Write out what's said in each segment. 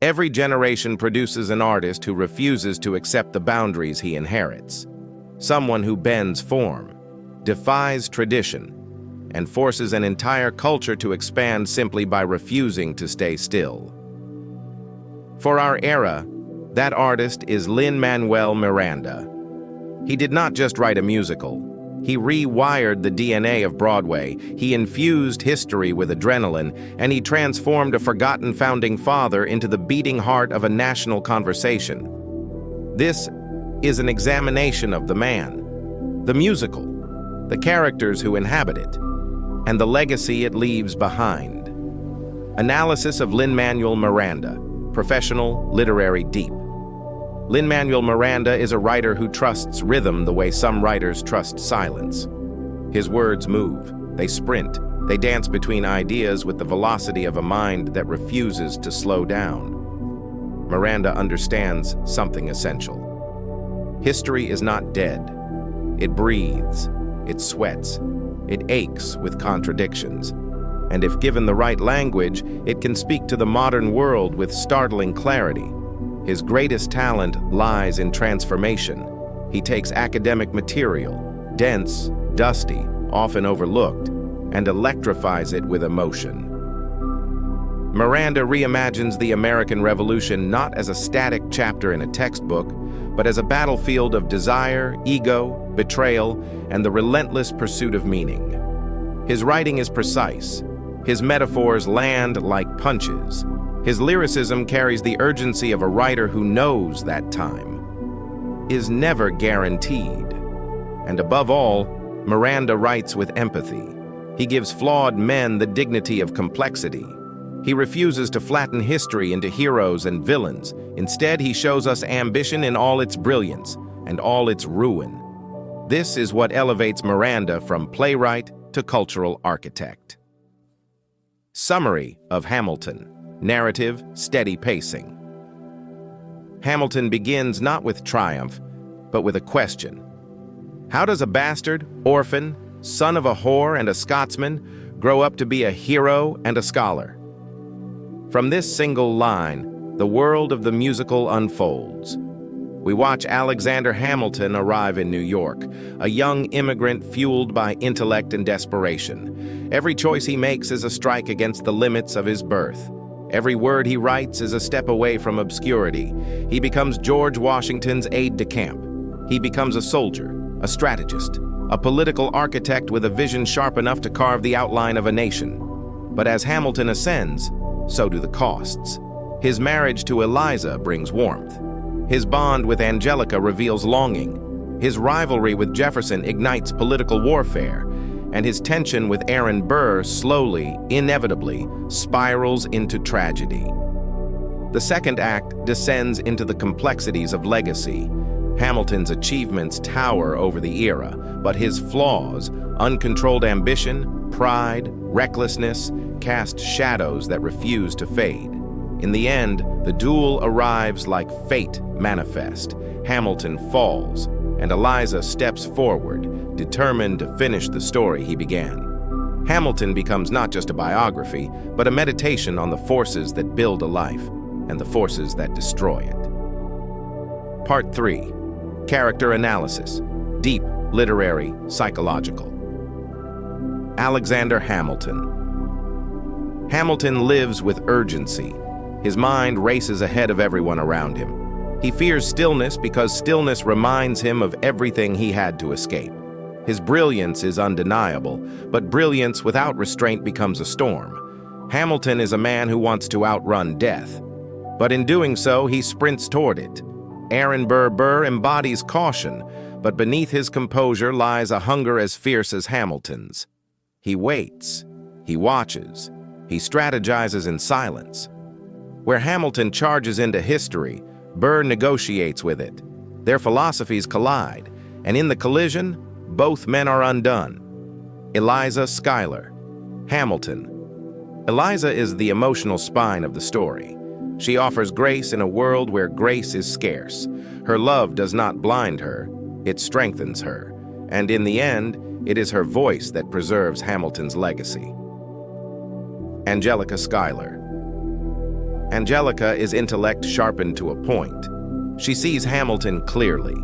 Every generation produces an artist who refuses to accept the boundaries he inherits. Someone who bends form, defies tradition, and forces an entire culture to expand simply by refusing to stay still. For our era, that artist is Lin-Manuel Miranda. He did not just write a musical. He rewired the DNA of Broadway, he infused history with adrenaline, and he transformed a forgotten founding father into the beating heart of a national conversation. This is an examination of the man, the musical, the characters who inhabit it, and the legacy it leaves behind. Analysis of Lin-Manuel Miranda, professional, literary, deep. Lin-Manuel Miranda is a writer who trusts rhythm the way some writers trust silence. His words move, they sprint, they dance between ideas with the velocity of a mind that refuses to slow down. Miranda understands something essential. History is not dead. It breathes, it sweats, it aches with contradictions. And if given the right language, it can speak to the modern world with startling clarity. His greatest talent lies in transformation. He takes academic material, dense, dusty, often overlooked, and electrifies it with emotion. Miranda reimagines the American Revolution not as a static chapter in a textbook, but as a battlefield of desire, ego, betrayal, and the relentless pursuit of meaning. His writing is precise. His metaphors land like punches. His lyricism carries the urgency of a writer who knows that time is never guaranteed. And above all, Miranda writes with empathy. He gives flawed men the dignity of complexity. He refuses to flatten history into heroes and villains. Instead, he shows us ambition in all its brilliance and all its ruin. This is what elevates Miranda from playwright to cultural architect. Summary of Hamilton. Narrative, steady pacing. Hamilton begins not with triumph, but with a question. How does a bastard, orphan, son of a whore and a Scotsman grow up to be a hero and a scholar? From this single line, the world of the musical unfolds. We watch Alexander Hamilton arrive in New York, a young immigrant fueled by intellect and desperation. Every choice he makes is a strike against the limits of his birth. Every word he writes is a step away from obscurity. He becomes George Washington's aide-de-camp. He becomes a soldier, a strategist, a political architect with a vision sharp enough to carve the outline of a nation. But as Hamilton ascends, so do the costs. His marriage to Eliza brings warmth. His bond with Angelica reveals longing. His rivalry with Jefferson ignites political warfare. And his tension with Aaron Burr slowly, inevitably, spirals into tragedy. The second act descends into the complexities of legacy. Hamilton's achievements tower over the era, but his flaws, uncontrolled ambition, pride, recklessness, cast shadows that refuse to fade. In the end, the duel arrives like fate manifest. Hamilton falls, and Eliza steps forward, determined to finish the story he began. Hamilton becomes not just a biography, but a meditation on the forces that build a life and the forces that destroy it. Part 3. Character analysis. Deep, literary, psychological. Alexander Hamilton. Hamilton lives with urgency. His mind races ahead of everyone around him. He fears stillness because stillness reminds him of everything he had to escape. His brilliance is undeniable, but brilliance without restraint becomes a storm. Hamilton is a man who wants to outrun death. But in doing so, he sprints toward it. Aaron Burr embodies caution, but beneath his composure lies a hunger as fierce as Hamilton's. He waits, he watches, he strategizes in silence. Where Hamilton charges into history, Burr negotiates with it. Their philosophies collide, and in the collision, both men are undone. Eliza Schuyler. Hamilton. Eliza is the emotional spine of the story. She offers grace in a world where grace is scarce. Her love does not blind her, it strengthens her. And in the end, it is her voice that preserves Hamilton's legacy. Angelica Schuyler. Angelica is intellect sharpened to a point. She sees Hamilton clearly,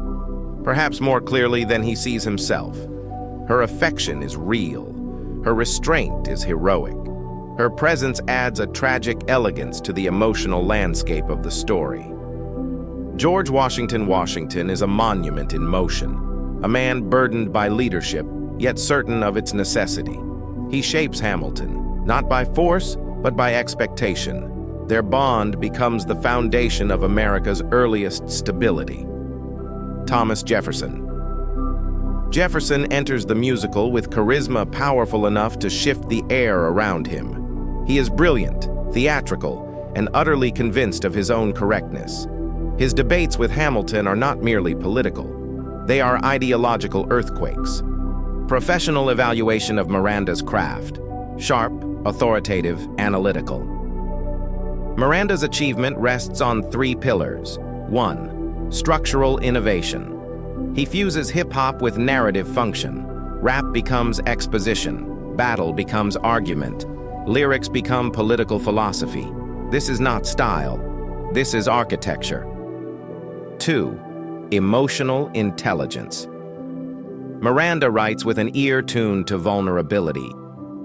perhaps more clearly than he sees himself. Her affection is real. Her restraint is heroic. Her presence adds a tragic elegance to the emotional landscape of the story. George Washington Washington is a monument in motion, a man burdened by leadership, yet certain of its necessity. He shapes Hamilton, not by force, but by expectation. Their bond becomes the foundation of America's earliest stability. Thomas Jefferson. Jefferson enters the musical with charisma powerful enough to shift the air around him. He is brilliant, theatrical, and utterly convinced of his own correctness. His debates with Hamilton are not merely political. They are ideological earthquakes. Professional evaluation of Miranda's craft: sharp, authoritative, analytical. Miranda's achievement rests on 3 pillars. 1. Structural innovation. He fuses hip-hop with narrative function. Rap becomes exposition. Battle becomes argument. Lyrics become political philosophy. This is not style. This is architecture. 2. Emotional intelligence. Miranda writes with an ear tuned to vulnerability.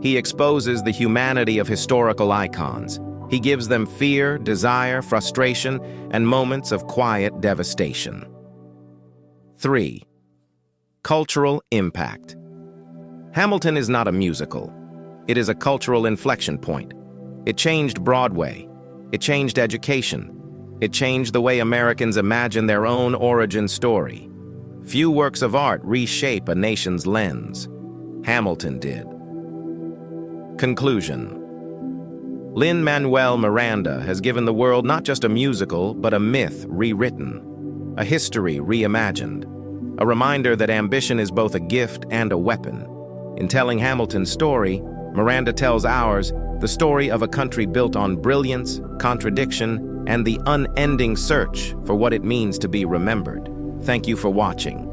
He exposes the humanity of historical icons. He gives them fear, desire, frustration, and moments of quiet devastation. 3. Cultural impact. Hamilton is not a musical. It is a cultural inflection point. It changed Broadway. It changed education. It changed the way Americans imagine their own origin story. Few works of art reshape a nation's lens. Hamilton did. Conclusion. Lin-Manuel Miranda has given the world not just a musical, but a myth rewritten, a history reimagined, a reminder that ambition is both a gift and a weapon. In telling Hamilton's story, Miranda tells ours, the story of a country built on brilliance, contradiction, and the unending search for what it means to be remembered. Thank you for watching.